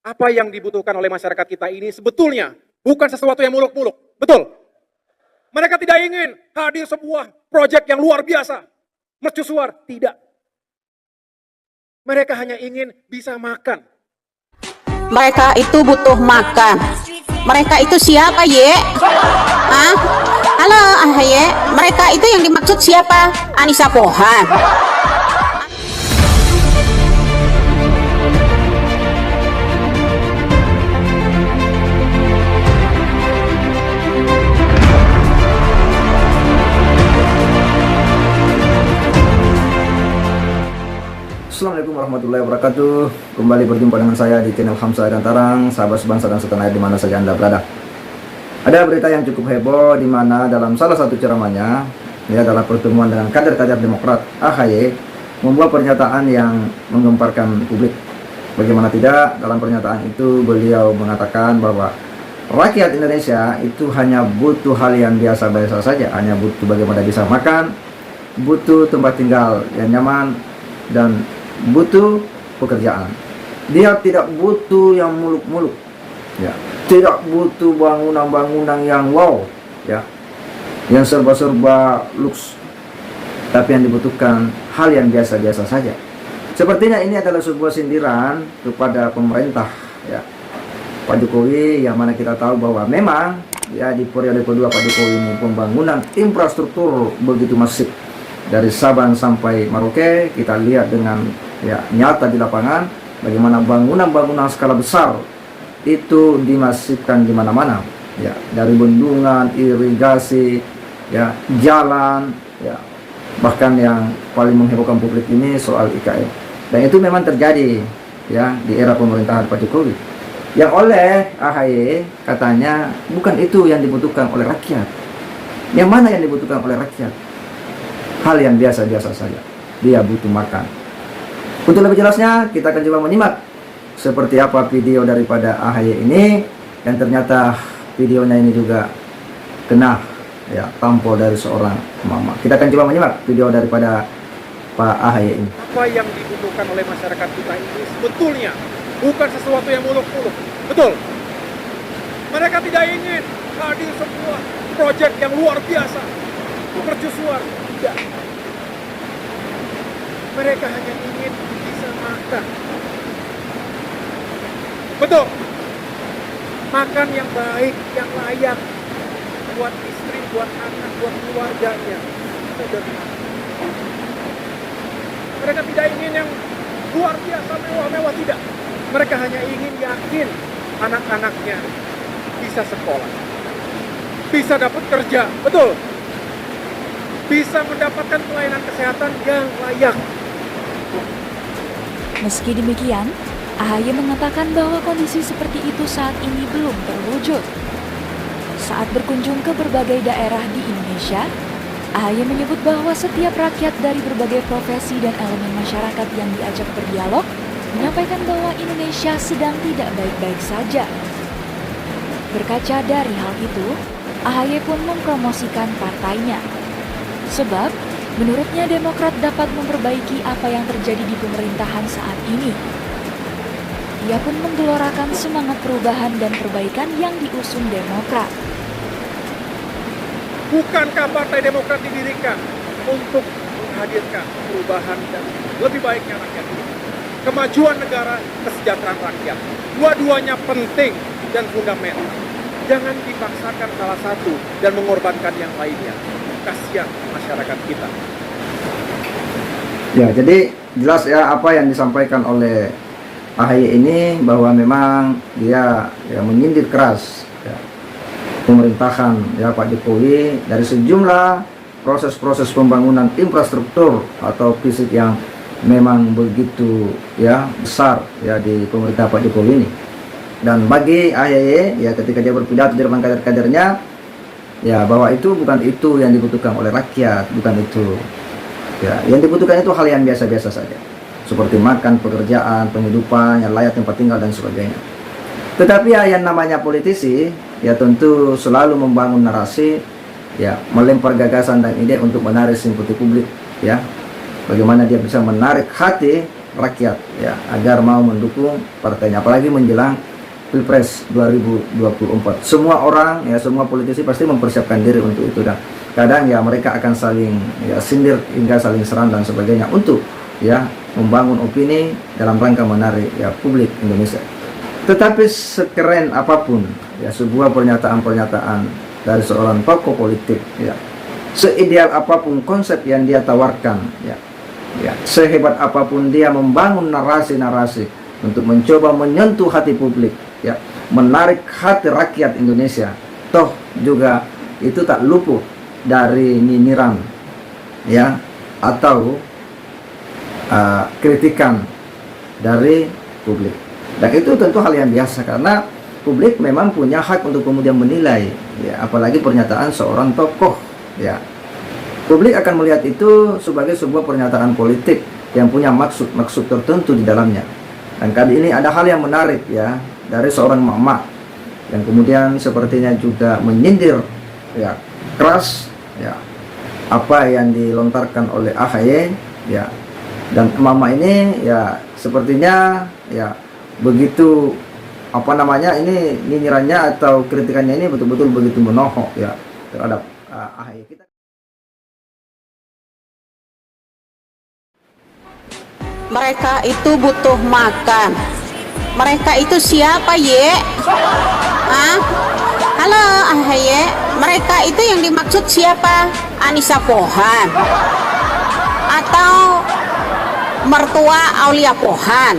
Apa yang dibutuhkan oleh masyarakat kita ini sebetulnya bukan sesuatu yang muluk-muluk. Betul? Mereka tidak ingin hadir sebuah proyek yang luar biasa. Mercusuar. Tidak. Mereka hanya ingin bisa makan. Mereka itu butuh makan. Mereka itu siapa, Ye? Hah? Halo, Ye. Mereka itu yang dimaksud siapa? Anissa Pohan. Assalamualaikum warahmatullahi wabarakatuh. Kembali berjumpa dengan saya di channel Hamzah dan Tarang, sahabat sebangsa dan setanah air di mana saja Anda berada. Ada berita yang cukup heboh di mana dalam salah satu ceramahnya, ya, dalam pertemuan dengan kader-kader Demokrat, AHY membuat pernyataan yang menggemparkan publik. Bagaimana tidak, dalam pernyataan itu beliau mengatakan bahwa rakyat Indonesia itu hanya butuh hal yang biasa-biasa saja, hanya butuh bagaimana bisa makan, butuh tempat tinggal yang nyaman, dan butuh pekerjaan. Dia tidak butuh yang muluk-muluk, ya, tidak butuh bangunan-bangunan yang wow, ya, yang serba-serba luks, tapi yang dibutuhkan hal yang biasa-biasa saja. Sepertinya ini adalah sebuah sindiran kepada pemerintah, ya, Pak Jokowi, yang mana kita tahu bahwa memang, ya, di periode kedua Pak Jokowi ini pembangunan infrastruktur begitu masif dari Sabang sampai Merauke. Kita lihat dengan, ya, nyata di lapangan bagaimana bangunan-bangunan skala besar itu dimasifkan di mana-mana, ya, dari bendungan, irigasi, ya, jalan, ya, bahkan yang paling menghebohkan publik ini soal IKN. Dan itu memang terjadi, ya, di era pemerintahan Pak Jokowi, yang oleh AHY katanya bukan itu yang dibutuhkan oleh rakyat. Yang mana yang dibutuhkan oleh rakyat? Hal yang biasa-biasa saja. Dia butuh makan. Untuk lebih jelasnya, kita akan coba menyimak seperti apa video daripada AHY ini, dan ternyata videonya ini juga kena, ya, tampol dari seorang mama. Kita akan coba menyimak video daripada Pak AHY ini. Apa yang dibutuhkan oleh masyarakat kita ini sebetulnya bukan sesuatu yang muluk-muluk. Betul? Mereka tidak ingin hadir sebuah proyek yang luar biasa. Mercusuar. Tidak. Mereka hanya ingin bisa makan. Betul. Makan yang baik, yang layak buat istri, buat anak, buat keluarganya. Sudah. Mereka tidak ingin yang luar biasa, mewah-mewah, tidak. Mereka hanya ingin yakin anak-anaknya bisa sekolah, bisa dapat kerja. Betul. Bisa mendapatkan pelayanan kesehatan yang layak. Meski demikian, AHY mengatakan bahwa kondisi seperti itu saat ini belum terwujud. Saat berkunjung ke berbagai daerah di Indonesia, AHY menyebut bahwa setiap rakyat dari berbagai profesi dan elemen masyarakat yang diajak berdialog menyampaikan bahwa Indonesia sedang tidak baik-baik saja. Berkaca dari hal itu, AHY pun mempromosikan partainya. Sebab, menurutnya Demokrat dapat memperbaiki apa yang terjadi di pemerintahan saat ini. Ia pun menggelorakan semangat perubahan dan perbaikan yang diusung Demokrat. Bukankah Partai Demokrat didirikan untuk menghadirkan perubahan dan lebih baiknya rakyat ini? Kemajuan negara, kesejahteraan rakyat. Dua-duanya penting dan fundamental. Jangan dipaksakan salah satu dan mengorbankan yang lainnya. Kasihan masyarakat kita. Ya, jadi jelas, ya, apa yang disampaikan oleh AHY ini, bahwa memang dia, ya, menyindir keras, ya, pemerintahan, ya, Pak Jokowi dari sejumlah proses-proses pembangunan infrastruktur atau fisik yang memang begitu, ya, besar, ya, di pemerintah Pak Jokowi ini. Dan bagi AHY, ya, ketika dia berpidato di depan kader-kadernya, ya, bahwa itu bukan itu yang dibutuhkan oleh rakyat, bukan itu. Ya, yang dibutuhkan itu hal yang biasa-biasa saja, seperti makan, pekerjaan, penghidupan yang layak, tempat tinggal, dan sebagainya. Tetapi, ya, yang namanya politisi, ya, tentu selalu membangun narasi, ya, melempar gagasan dan ide untuk menarik simpati publik, ya. Bagaimana dia bisa menarik hati rakyat ya agar mau mendukung partainya, apalagi menjelang Pilpres 2024. Semua orang ya, semua politisi pasti mempersiapkan diri untuk itu, dan kadang ya mereka akan saling ya sindir hingga saling serang dan sebagainya untuk ya membangun opini dalam rangka menarik ya publik Indonesia. Tetapi sekeren apapun ya sebuah pernyataan-pernyataan dari seorang tokoh politik ya, seideal apapun konsep yang dia tawarkan ya, sehebat apapun dia membangun narasi-narasi untuk mencoba menyentuh hati publik ya, menarik hati rakyat Indonesia, toh juga itu tak luput dari nyinyiran ya atau kritikan dari publik. Dan itu tentu hal yang biasa, karena publik memang punya hak untuk kemudian menilai ya, apalagi pernyataan seorang tokoh ya. Publik akan melihat itu sebagai sebuah pernyataan politik yang punya maksud tertentu di dalamnya. Dan kali ini ada hal yang menarik ya dari seorang emak-emak yang kemudian sepertinya juga menyindir ya keras ya apa yang dilontarkan oleh AHY ya. Dan emak-emak ini ya sepertinya ya begitu apa namanya ini nyinyirannya atau kritikannya ini betul-betul begitu menohok ya terhadap AHY kita. Mereka itu butuh makan. Mereka itu siapa, Ye? Hah? Halo, Ye. Mereka itu yang dimaksud siapa? Anissa Pohan? Atau mertua Aulia Pohan?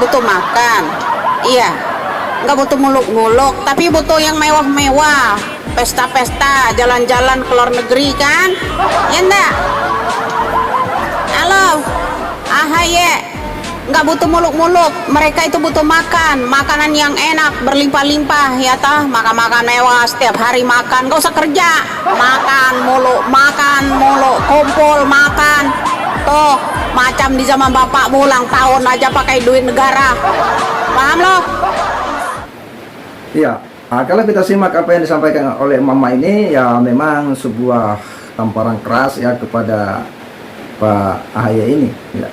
Butuh makan. Iya. Nggak butuh muluk-muluk, tapi butuh yang mewah-mewah. Pesta-pesta, jalan-jalan ke luar negeri kan? Ya enggak? Halo, AHY, nggak butuh muluk-muluk. Mereka itu butuh makan, makanan yang enak, berlimpah-limpah ya tah, makan-makan mewah, setiap hari makan, nggak usah kerja, makan mulu, kumpul makan. Tuh, macam di zaman bapakmu ulang tahun aja pakai duit negara. Paham lo? Iya, kalau kita simak apa yang disampaikan oleh mama ini ya memang sebuah tamparan keras ya kepada Pak AHY ini ya.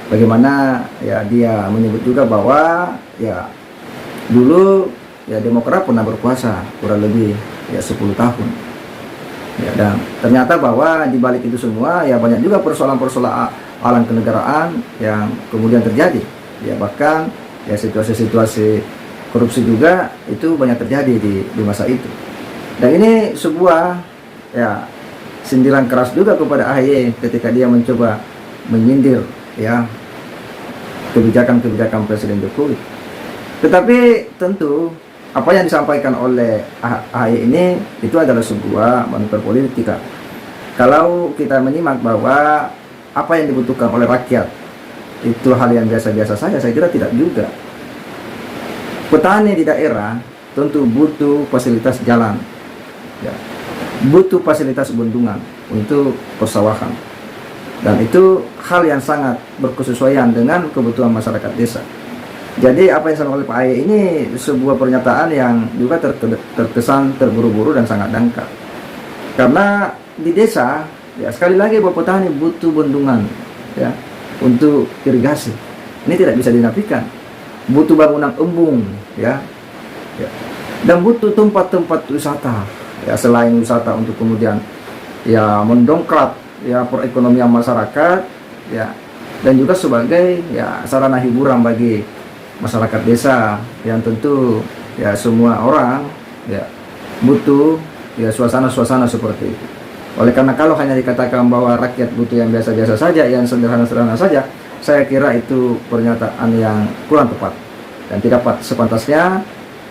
Bagaimana ya dia menyebut juga bahwa ya dulu ya Demokrat pernah berkuasa kurang lebih ya 10 tahun ya, dan ternyata bahwa di balik itu semua ya banyak juga persoalan kenegaraan yang kemudian terjadi ya, bahkan ya situasi-situasi korupsi juga itu banyak terjadi di masa itu. Dan ini sebuah ya sindiran keras juga kepada AHY ketika dia mencoba menyindir ya kebijakan-kebijakan Presiden Jokowi. Tetapi tentu apa yang disampaikan oleh AHY ini itu adalah sebuah manuver politika. Kalau kita menyimak bahwa apa yang dibutuhkan oleh rakyat itu hal yang biasa-biasa saja, saya kira tidak juga. Petani di daerah tentu butuh fasilitas jalan ya, butuh fasilitas bendungan untuk persawahan, dan itu hal yang sangat berkesesuaian dengan kebutuhan masyarakat desa. Jadi apa yang disampaikan oleh Pak AHY ini sebuah pernyataan yang juga terkesan terburu-buru dan sangat dangkal. Karena di desa ya sekali lagi bahwa petani butuh bendungan ya untuk irigasi. Ini tidak bisa dinafikan. Butuh bangunan embung ya, dan butuh tempat-tempat wisata ya, selain wisata untuk kemudian ya mendongkrak ya perekonomian masyarakat ya, dan juga sebagai ya sarana hiburan bagi masyarakat desa yang tentu ya semua orang ya butuh ya suasana-suasana seperti itu. Oleh karena kalau hanya dikatakan bahwa rakyat butuh yang biasa-biasa saja, yang sederhana-sederhana saja, saya kira itu pernyataan yang kurang tepat dan tidak sepantasnya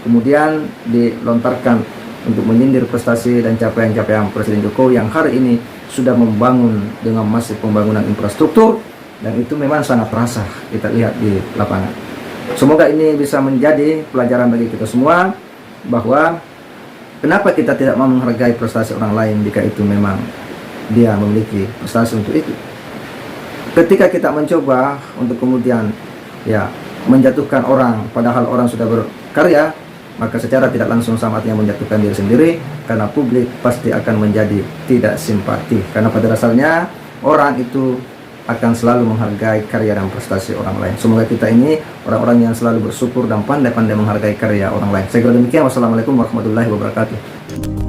kemudian dilontarkan untuk menyindir prestasi dan capaian-capaian Presiden Jokowi yang hari ini sudah membangun dengan masif pembangunan infrastruktur, dan itu memang sangat terasa kita lihat di lapangan. Semoga ini bisa menjadi pelajaran bagi kita semua bahwa kenapa kita tidak mau menghargai prestasi orang lain jika itu memang dia memiliki prestasi untuk itu. Ketika kita mencoba untuk kemudian ya menjatuhkan orang padahal orang sudah berkarya, maka secara tidak langsung sama artinya menjatuhkan diri sendiri, karena publik pasti akan menjadi tidak simpati. Karena pada dasarnya orang itu akan selalu menghargai karya dan prestasi orang lain. Semoga kita ini orang-orang yang selalu bersyukur dan pandai-pandai menghargai karya orang lain. Saya kira demikian. Wassalamualaikum warahmatullahi wabarakatuh.